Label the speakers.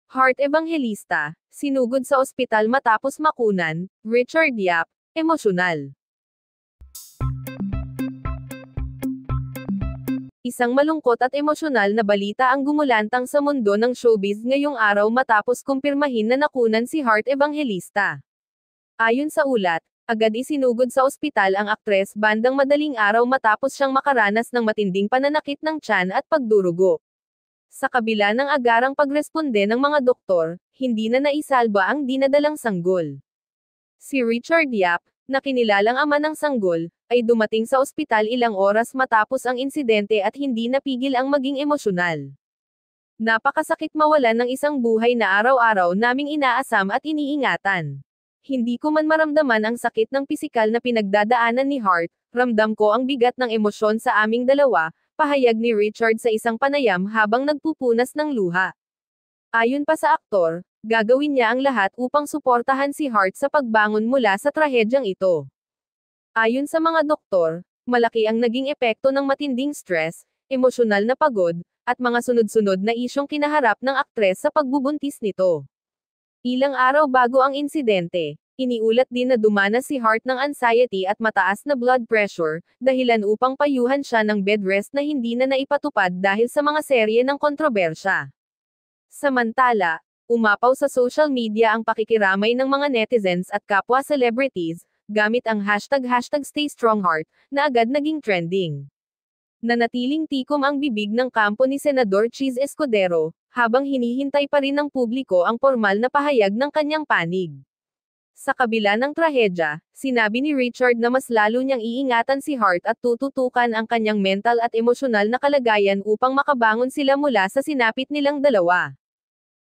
Speaker 1: Heart Evangelista, sinugod sa ospital matapos makunan, Richard Yap, emosyonal. Isang malungkot at emosyonal na balita ang gumulantang sa mundo ng showbiz ngayong araw matapos kumpirmahin na nakunan si Heart Evangelista. Ayon sa ulat, agad isinugod sa ospital ang aktres bandang madaling araw matapos siyang makaranas ng matinding pananakit ng tiyan at pagdurugo. Sa kabila ng agarang pagresponde ng mga doktor, hindi na naisalba ang dinadalang sanggol. Si Richard Yap, na kinilalang ama ng sanggol, ay dumating sa ospital ilang oras matapos ang insidente at hindi napigil ang maging emosyonal. Napakasakit mawalan ng isang buhay na araw-araw naming inaasam at iniingatan. Hindi ko man maramdaman ang sakit ng pisikal na pinagdadaanan ni Heart, ramdam ko ang bigat ng emosyon sa aming dalawa, pahayag ni Richard sa isang panayam habang nagpupunas ng luha. Ayon pa sa aktor, gagawin niya ang lahat upang suportahan si Heart sa pagbangon mula sa trahedyang ito. Ayon sa mga doktor, malaki ang naging epekto ng matinding stress, emosyonal na pagod, at mga sunod-sunod na isyong kinaharap ng aktres sa pagbubuntis nito. Ilang araw bago ang insidente, iniulat din na dumanas si Heart ng anxiety at mataas na blood pressure, dahilan upang payuhan siya ng bed rest na hindi na naipatupad dahil sa mga serye ng kontrobersya. Samantala, umapaw sa social media ang pakikiramay ng mga netizens at kapwa celebrities, gamit ang #StayStrongHeart, na agad naging trending. Nanatiling tikom ang bibig ng kampo ni Senador Cheese Escudero, habang hinihintay pa rin ng publiko ang pormal na pahayag ng kanyang panig. Sa kabila ng trahedya, sinabi ni Richard na mas lalo niyang iingatan si Heart at tututukan ang kanyang mental at emosyonal na kalagayan upang makabangon sila mula sa sinapit nilang dalawa.